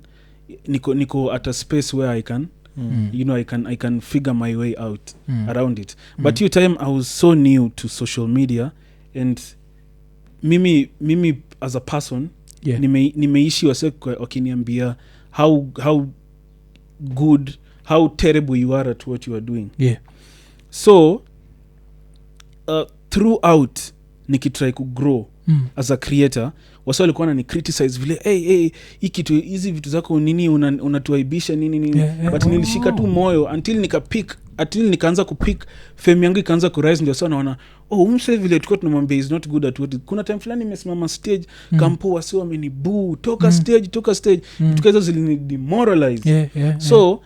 niko at a space where I can I can figure my way out around it. But hiyo time I was so new to social media and mimi as a person nimeishi wase wakiniambia how good, how terrible you are at what you are doing. So throughout nikitry to grow as a creator, wasa walikuwa wanani criticize vile hii kitu hizi vitu zako nini unatuaibisha nini but nilishika tu moyo until nikaanza kupick fame yangu ikaanza ku rise, ndio sana naona umse vile tulikuwa tunamwambia is not good at what. Kuna time fulani nimesimama stage kampo wasi wameniboo toka stage tukaza zilini demoralize. So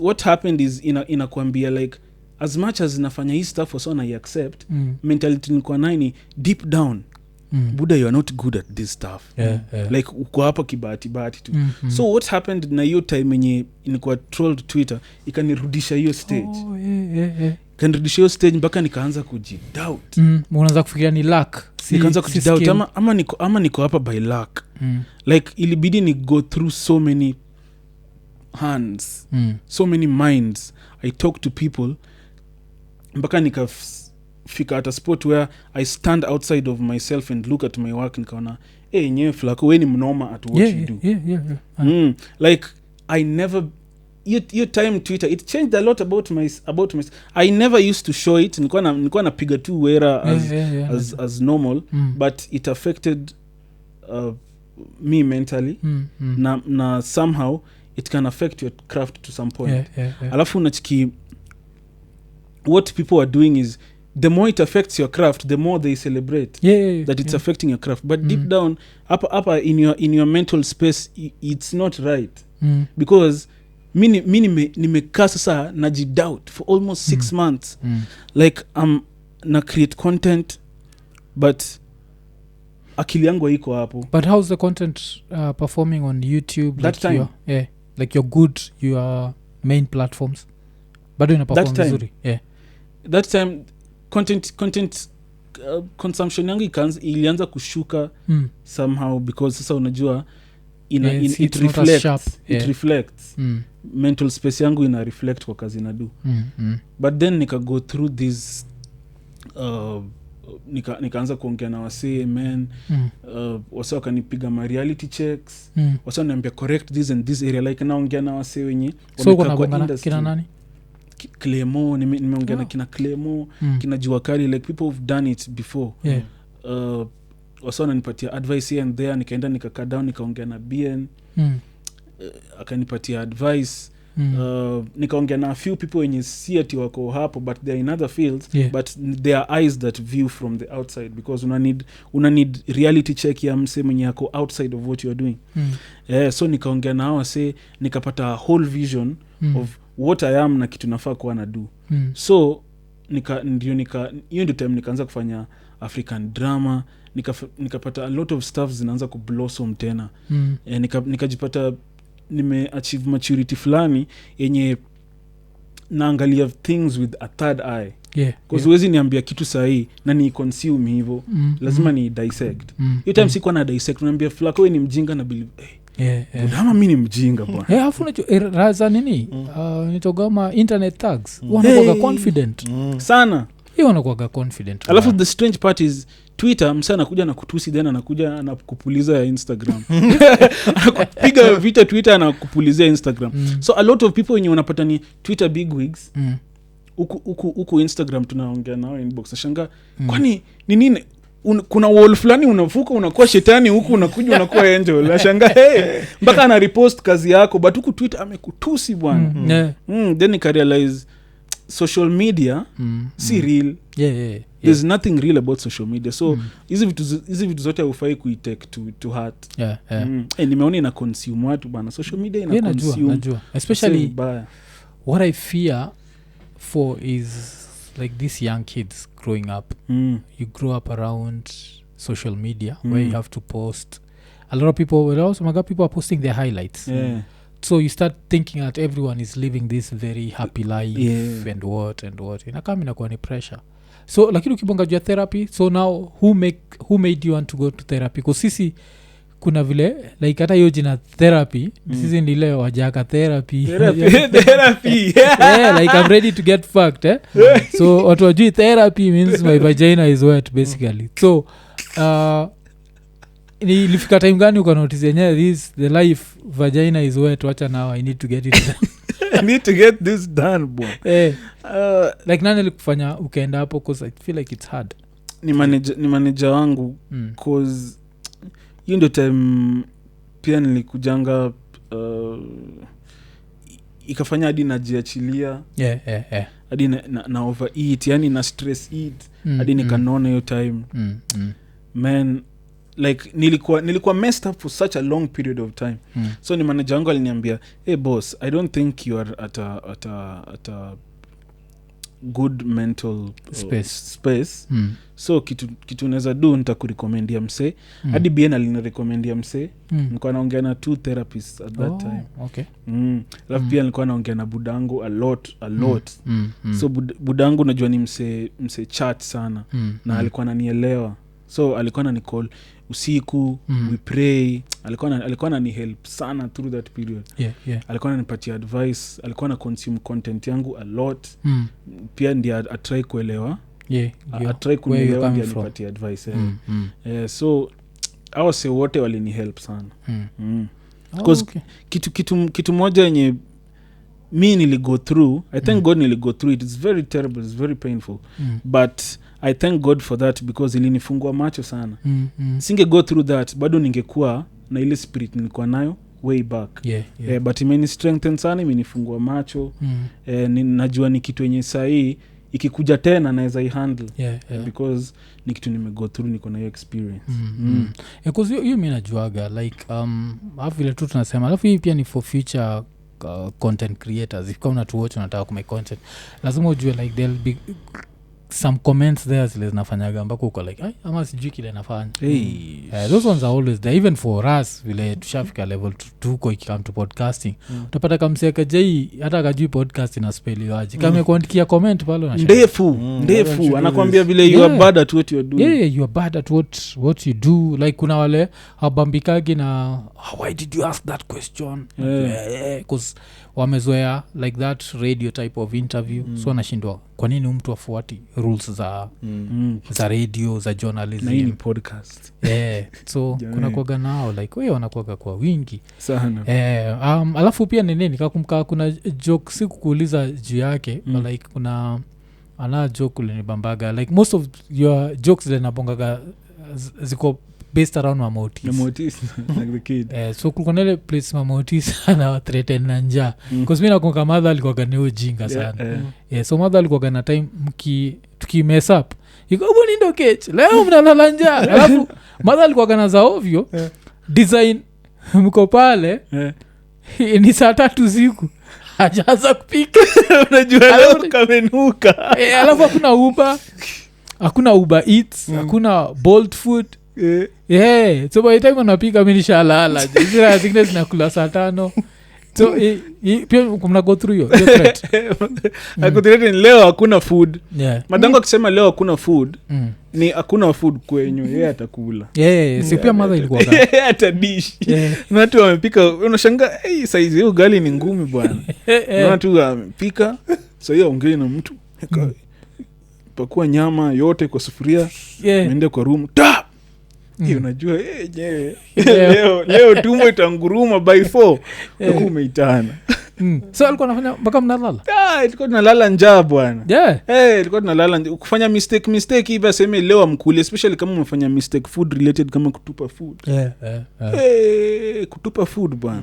what happened is inakwambia like as much as nafanya hii stuff for so na accept mentality nilikuwa nayo deep down Buddha, you are not good at this stuff. Like uko hapa kibahati tu. So what happened na hiyo time yenye nilikuwa trolled Twitter ikanirudisha hiyo stage. Kanirudisha hiyo stage mpaka nikaanza kujidoubt. Unaanza kufikiria ni luck. Nikaanza kujidoubt ama niko hapa by luck. Like ilibidi ni go through so many hands, so many minds. I talk to people mpaka nikafika at a spot where I stand outside of myself and look at my work nikaona nyewe Flaqo we ni mnoma at what you do. Like I never your time Twitter it changed a lot about my I never used to show it. Nilikuwa napiga tu wera as normal but it affected me mentally na somehow it can affect your craft to some point. Alafu unachiki what people are doing is the more it affects your craft the more they celebrate that it's affecting your craft, but deep down up in your mental space it's not right because mimi nimekaa sasa najidoubt for almost 6 months like na create content but akili yangu haiko hapo. But how's the content performing on YouTube? That like time like you're good your main platforms bado ina perform vizuri. That time content consumption yangu ilianza kushuka somehow because sasa unajua it reflects mental space yangu ina reflect kwa kazi na do but then nika go through this nikaanza kuongea na wasee man. Wase wakanipiga ma reality checks. Wase wananiambia correct this and this area, like naongea na wasee wenye wamekaa kwa industry. Kina nani? Clemo, nimeongea na kina Clemo, kina Jua Kali, like people who've done it before. Wase wananipatia advice here and there. Nikaenda nikakaa down nikaongea na BN. Akanipatia advice. Nikaongea na a few people wenye si ati wako hapo but they are in other fields, but there are eyes that view from the outside, because una need reality check ya mse mwenye yako outside of what you are doing. So nikaongea na hao say nikapata a whole vision of what I am na kitu nafaa kuwa na do. So hiyo ndio time nikaanza kufanya African drama, nikapata a lot of stuff zinaanza kublossom tena. Nikajipata nimeachieve maturity fulani yenye naangalia things with a third eye. Because huwezi niambia kitu sahi na ni consume hivyo. Lazima ni dissect. Hiyo time sikuwa na dissect. Unaambia Flaqo wewe ni mjinga na believe Budama mimi ni mjinga bwana. Afu raza nini? Nitogama internet tags. Wanakuwa confident. Sana. Hiyo wanakuwa confident. Alafu the strange part is Twitter msana anakuja na kutusi then anakuja na kupuliza ya Instagram. Anakupiga vita Twitter na kupulizia Instagram. So a lot of people wenye wanapata ni Twitter bigwigs. Huku Instagram tunaongea nao inbox. Nashanga kwani ni nini? Kuna wall fulani unavuka unakuwa shetani huku unakuja unakuwa angel. Nashanga mpaka ana repost kazi yako but huku Twitter amekutusi bwana. Then I realize social media si real. There's nothing real about social media. So hizi vitu zote hufai kuitake to heart. Nimeona ina consume watu bana. Social media ina consume. Najua. Especially what I fear for is like these young kids growing up. You grow up around social media where you have to post. A lot of people, people are posting their highlights. So you start thinking that everyone is living this very happy life and what inakam inakuwa ni pressure. So lakini ukibonga juu ya therapy, so now who made you want to go to therapy? Because sisi kuna vile like hata hiyo jina therapy sisi ndile wajaka therapy like I'm ready to get fucked so watu wajui therapy means my vagina is wet basically. So nilifika time gani ukanotice yenyewe the life vagina is wet, wacha now I need to get it done. I need to get this done boy. Like nani alikufanya ukaenda hapo? Because I feel like it's hard. Ni manager wangu cause hiyo ndio time pia nilikujanga ikafanya hadi najiachilia. Hadi na overeat, yani na stress eat hadi nikanona hiyo time. Man, like nilikuwa messed up for such a long period of time. So ni manager wangu aliniambia, hey boss, I don't think you are at a good mental space. So kitu unaweza do nitakurecomendia mse. Hadi BN alinirecomendia mse. Nilikuwa naongea na 2 therapists at that time. Okay. Alafu pia nilikuwa naongea na budangu a lot. So budangu najua ni mse chat sana na alikuwa ananielewa. So alikuwa ananicall usiku, we pray. Alikuwa ananihelp sana through that period. Alikuwa ananipatia advice, alikuwa na consume content yangu a lot. Pia ndiye atry kuelewa. Atry kunielewa ndiye anipatia advice. So hao se wote walinihelp sana. Because kitu moja yenye me niligo through, I thank God niligo through it. It's very terrible, it's very painful. But I thank God for that because ilinifungua macho sana. Singe go through that bado ningekuwa na ile spirit nilikuwa nayo way back. But imeni strengthen sana, imenifungua macho. Najua ni kitu yenye sahi ikikuja tena naweza ihandle. Because ni kitu nimego through, niko na hiyo experience. Because you mimi najuaga like hapo vile tu tunasema, alafu hii pia ni for future content creators. If kama unatuwatch unataka kumake content, lazima ujue like there'll be some comments there zile zinafanyaga mpaka uko like ama sijui kile nafanya. Those ones are always there, even for us vile tushafika level tuko ikikam to podcasting. Utapata kamseka jei hata akajui podcast ina spell waje kama kuandikia comment pale na ndefu anakuambia vile you are bad at what you are doing. You are bad at what you do. Like kuna wale habambikagi na why did you ask that question? Because wamezoea like that radio type of interview so wanashindwa kwa nini mtu afuati rules za radio za journalism podcast so kuna kuaga nao like wewe wanakuaga kwa wingi sana alafu pia nini nikakumbuka kuna joke sikukuuliza juu yake but like kuna ana joke ulinibambaga like most of your jokes zinabongaga ziko based around mamotis like the kid so kulikuwa place mamotis ana threaten na njaa because mimi nakumbuka mother alikuwa gani ujinga sana so mother alikuwa gana time tuki mess up iko boni ndo catch leo mnalala njaa alafu mother alikuwa gana za ovyo design mko pale ni saa 3 siku hajaanza kupika unajua leo kamenuka alafu hakuna Uber Eats hakuna Bolt food so by the time unapika mimi nishalala zile zingine zinakula saa 5 so pia mna go through hiyo threat akuthreaten leo hakuna food madango akisema leo hakuna food ni hakuna food kwenyu yeye atakula si pia mother ilikuwa hata dish na watu wamepika unashangaa size hiyo gali ni ngumi bwana na watu wamepika so hiyo ongea na mtu pakua nyama yote kwa sufuria nende kwa room unajua leo tumbo itanguruma by 4 huko umeitana so alikuwa anafanya mpaka mnalala ilikuwa tunalala njaa bwana ilikuwa tunalala kufanya mistake hivi aseme leo amkuli especially kama umefanya mistake food related kama kutupa food kutupa food bwana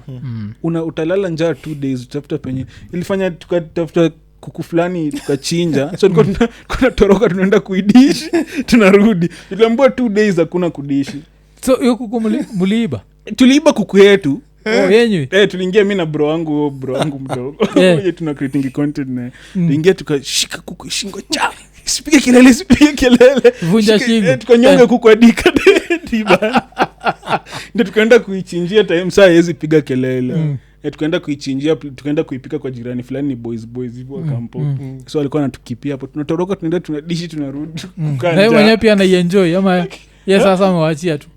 utalala njaa 2 days utafuta penye ilifanya tukatafuta kuku fulani tukachinja so kuna toroka tunaenda kuidishi tunarudi tuliambiwa 2 days hakuna kudishi so hiyo kuku muliiba tuliiba kuku yetu yenyewe tuliingia mimi na bro wangu mdogo yeye tuna creating content na tuliingia tukashika kuku shingo cha sipige kelele vunja shingo tukanyonga kuku adika bana ndio tukaenda kuichinjia time saa hizi piga kelele tukaenda kuichinjia tukaenda kuipika kwa jirani fulani ni boys hivyo kampo so alikuwa anatukipia hapo tunatoroka tunaenda tunadishi tunarudi kukanja wewe mwenyewe pia anaienjoy ama sasa amewaachia tu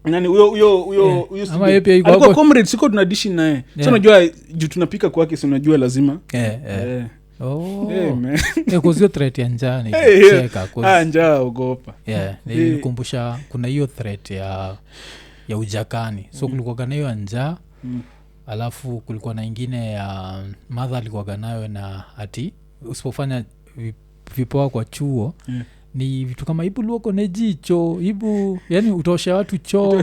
nani huyo ama yeye pia alikuwa comrade siko tunadishi naye so unajua juu tunapika kwake si unajua lazima man kuzio threat ya njaa ni cheka njaa ogopa nilikumbusha kuna hiyo threat ya ujakani so kulikuwa na hiyo njaa alafu kulikuwa na ingine ya mother alikuwa nayo na ati usipofanya vipoa kwa chuo ni vitu kama ibu luoko nejicho ibu yani utosha watu choo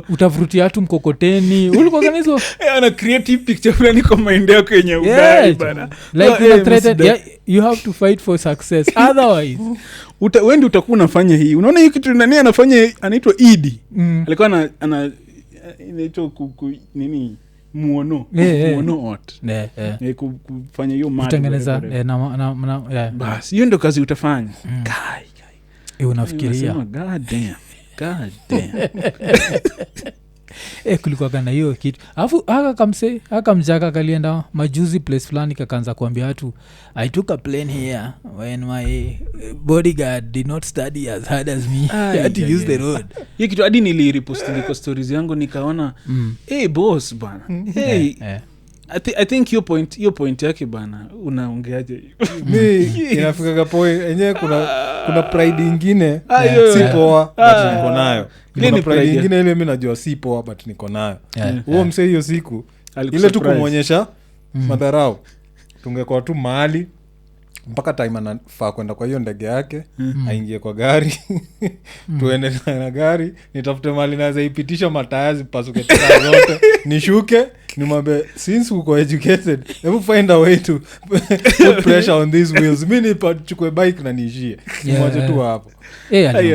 utavurutia watu mkokoteni ulikuwa gani hizo ana creative picture fulani kwa mind yako yenye ugai bana like una threatened you have to fight for success otherwise wewe utakuwa unafanya hii unaona hii kitu nani anafanya anaitwa Idi alikuwa ana inaitwa nini muono ot kufanya hiyo kutengeneza basi hiyo ndio kazi utafanya unafikiria god damn kulikuwa kana hiyo kitu alafu akamjaka kalienda majuzi place fulani kakaanza kuambia watu I took a plane here when my bodyguard did not study as hard as me I had to use the road hiyo kitu hadi nilirepostingi kwa stories yangu nikaona boss bana I think your point yake bana unaongeaje inafika point yenyewe kuna pride nyingine si poa but niko nayo kuna pride nyingine ile mimi najua si poa but niko nayo huo msee hiyo siku ile tu kumuonyesha madharau tungekuwa tu mahali mpaka time anafaa kwenda kwa hiyo ndege yake aingie kwa gari tuende na gari nitafute mahali naweza ipitisha matayazi pasuke taa zote nishuke nimwambie since uko educated hebu find a way to put pressure on these wheels mimi nichukue bike na niishie mmoja tu hapo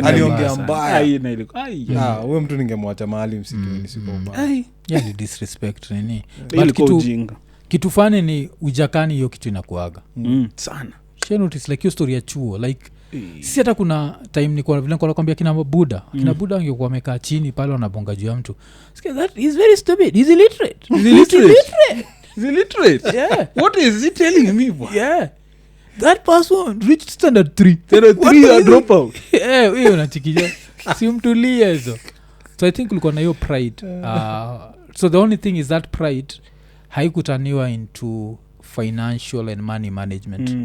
aliongea mbaya huyo mtu ningemwacha mahali msituni siko mbaya yani disrespect nini but kitu fani ni ujakani hiyo kitu inakuaga sana she notice like your story ya chuo like sisi hata kuna time ni kwa vile nakwambia kina Buddha angekuwa amekaa chini pale wanabonga juu ya mtu that is very stupid he's illiterate yeah what is he telling me that person reached standard 3 a dropout hiyo unatikija si mtulie hizo so I think kulikuwa na hiyo pride so the only thing is that pride haikutaniwa into financial and money management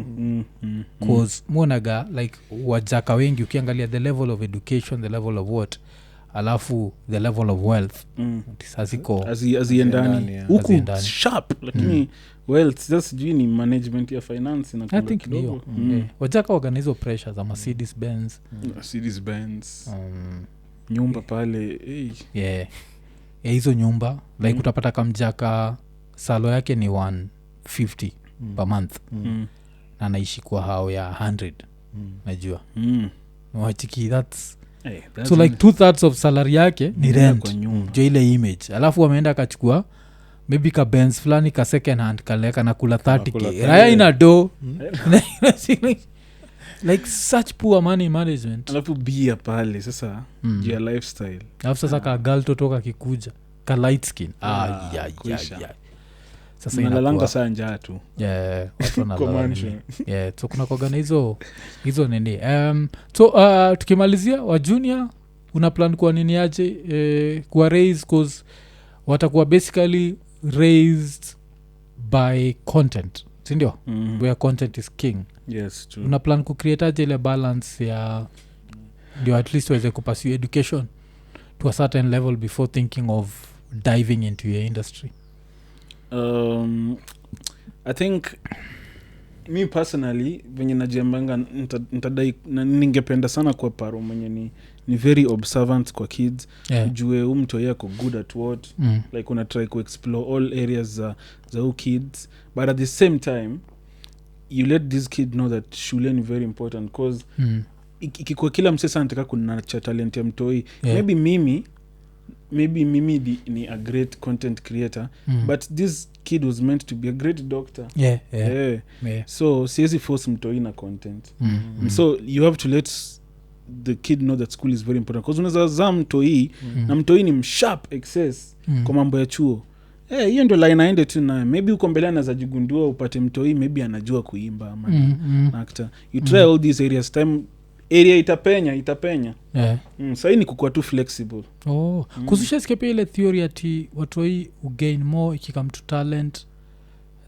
cause monaga like wajaka wengi ukiangalia the level of education, the level of what, alafu the level of wealth haziko aziendani huku sharp lakini wealth just juu ni management ya finance na I think niyo wajaka organizo pressure za Mercedes Benz nyumba pale hizo nyumba like utapata kamjaka salo yake ni 150 per month na anaishi kwa hao ya 100 najua wachiki that's so like 2/3 of salary yake ni rent jo ile image alafu wameenda akachukua maybe ka Benz fulani ka second hand kaleka na kula 30k raya ina do like such poor money management alafu bia pale sasa juu ya lifestyle alafu sasa ka girl totoka kikuja ka light skin sasa inalalanga saa njaa tu watu wanalala so kuna kogana hizo nini so tukimalizia wa junior una plan kwa nini aje kwa raise cause watakuwa basically raised by content sindio where content is king. Yes, true. Una plan kucreate aje ile balance ya ndio at least waweze kupursue education to a certain level before thinking of diving into your industry? I think me personally venye najembanga nitadai ningependa sana kwa paro mwenye ni very observant kwa kids jue mtu yako good at what like una try to explore all areas za kids but at the same time you let this kid know that shule ni very important cause ikikuwa kila msesa anataka kuna cha talent ya mtoi maybe mimi ni a great content creator but this kid was meant to be a great doctor. So siwezi force mtoi na content so you have to let the kid know that school is very important because unaweza za mtoi na mtoi ni msharp excess kwa mambo ya chuo hiyo ndio line aende tu naye maybe uko mbele anaweza jigundua upate mtoi maybe anajua kuimba ama actor you try all these areas time area itapenya sasa ni kukua tu flexible kusushasikia pia ile theory ati watoi ugain more ikikam to talent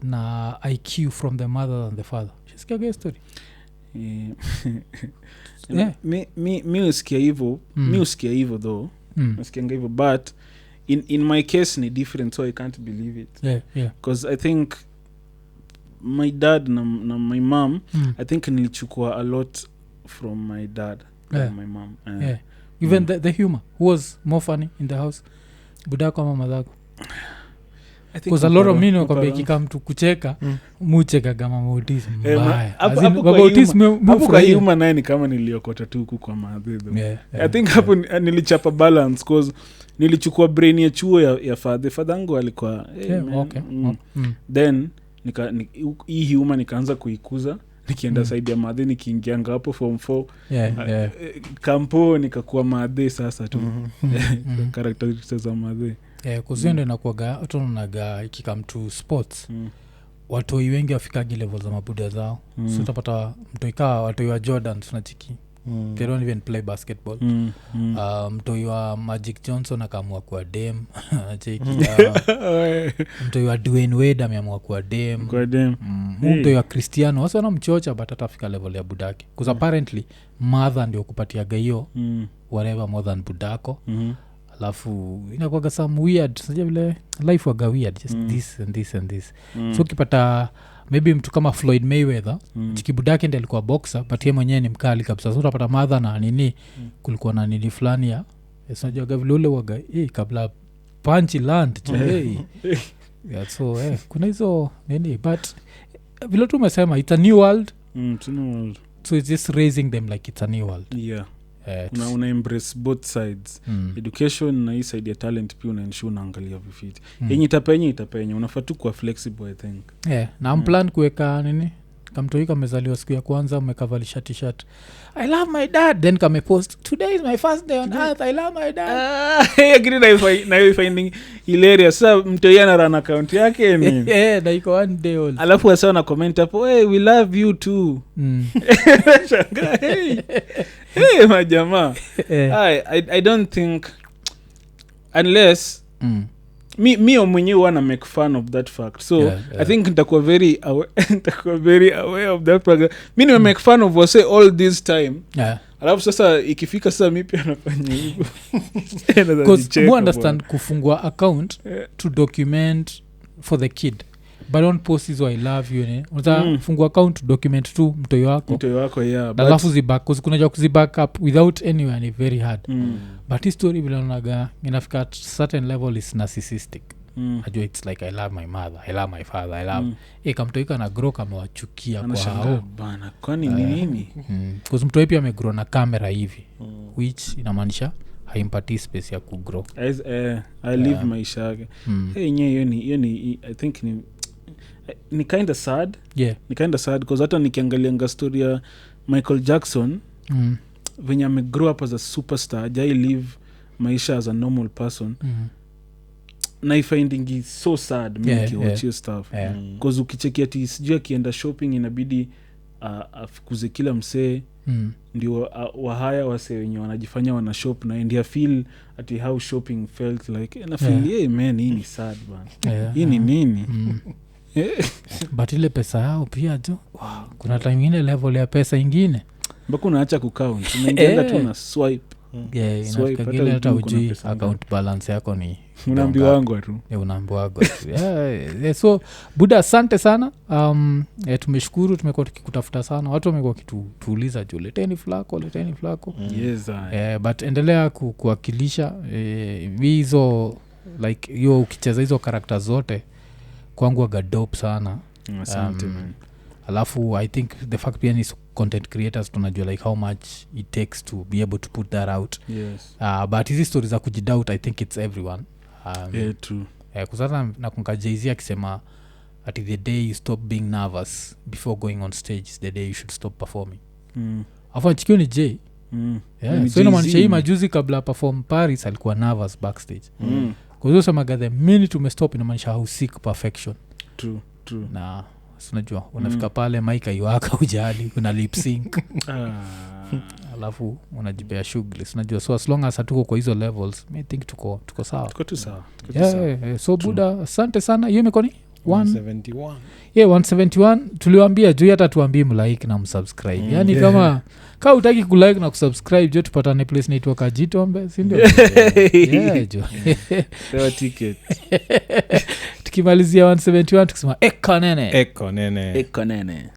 na IQ from the mother than the father. Shasikia hiyo story? mi usikia hivyo though nasikianga hivyo but in my case ni different so I can't believe it because I think my dad na my mom I think nilichukua a lot from my dad and my mom even the humor who was more funny in the house budako ama madhako because a lot of mino kwamba kikam tu kucheka mucheka kama autism mbaya hapo kwa humor naye ni kama niliokota tu huku kwa madhedho I think hapo nilichapa balance cause nilichukua brain ya chuo ya fathangu alikuwa then hii humor nikaanza kuikuza nikienda saidi ya madhe nikiingianga hapo form 4 kampo nikakuwa madhe sasa tu characteristics za madhe kuziende nakuaga tunaga ikikam to sports watoi wengi wafikagi level za mabuda zao so utapata mtoikaa watoi wa Jordan tunachiki they don't even play basketball mtoi wa Magic Johnson akaamua kuwa dem mtoi wa Dwayne Wade ameamua kuwa dem mtoi wa Cristiano wasa wanamchocha but atafika level ya budake because apparently mother ndio kupatiaga hiyo whatever more than budako alafu inakuwaga some weird sija vile life waga weird just this and this and this so ukipata maybe mtu kama Floyd Mayweather chikibudake ndiye alikuwa boxer but yeye mwenyewe ni mkali kabisa so utapata mother na nini kulikuwa na nini fulani ya sinajaga vile ule waga kabla punch land so kuna hizo nini but vile tu umesema it's a new world so it's just raising them like it's a new world una embrace both sides education na hii side ya talent pia unaensure unaangalia vifiti yenye itapenya unafaa tu kuwa flexible I think na plan kuweka nini kamtoi kamezaliwa siku ya kwanza umekavalisha t-shirt I love my dad then kamepost today is my first day on earth I love my dad na finding hilarious sasa mtoi ana run account yake ni na iko one day old alafu wasa na comment hapo hey we love you too shanga hey majamaa I don't think unless mi mwenyewe wana make fun of that fact so I think nitakuwa very aware of that fact. Mi nime make fun of wase all this time alafu sasa ikifika sasa mi pia nafanya hivyo because you understand kufungua account to document for the kid but don't post hizo I love you fungua account to document tu mtoyo wako alafu ziback because kuna kuziback up without anyone is very hard but his story vile unaga inafika at certain level is narcissistic ajua it's like I love my mother I love my father I love kamtoika na grow kama wachukia kwa hao bana kwani nini because mtoyo pia amegrow na camera hivi which inamaanisha haimpatii space ya kugrow I live maisha yake hiyo ni I think ni kind of sad ni kind of sad because hata nikiangalianga story ya Michael Jackson venye amegrow up as a superstar jai live maisha as a normal person na I finding it so sad nikiwatch your stuff because ukichekia ati sijui akienda shopping inabidi afukuze kila msee ndio wahaya wase wenye wanajifanya wana shop na ndia feel ati how shopping felt like na feel man hii ni sad bana hii ni nini but ile pesa yao pia jo kuna time ingine level ya pesa ingine mpaka unaacha kucount unaingia tu na swipe inafika hata ujui account balance yako ni unaambiwangwa tu so buda asante sana tumeshukuru tumekuwa tukikutafuta sana watu wamekuwa kituuliza juu leteni Flaqo but endelea kuwakilisha hizo like hiyo ukicheza hizo karakta zote kwangu agadop sana asante alafu I think the fact pia ni content creators tunajua like how much it takes to be able to put that out but hizi stories za kujidoubt I think it's everyone true kusata na kunka Jay-Z akisema at the day you stop being nervous before going on stage is the day you should stop performing afa chikio ni Jay so inamaanisha hii majuzi kabla perform Paris alikuwa nervous backstage kwa hiyo semaga the minute umestop inamaanisha hausik perfection true na unajua unafika pale maika iwaka ujali una lip sync alafu unajibea shughuli unajua so as long as hatuko kwa hizo levels I think tuko sawa tuko tu sawa so buda asante sana hiyo imekoni 171 171 tuliwaambia juu hata tuambie mlike na msubscribe yani kama utaki kulike na kusubscribe jo tupatane place naitwa Kajitombe si ndio jo pewa ticket tukimalizia 171 tukisema eko nene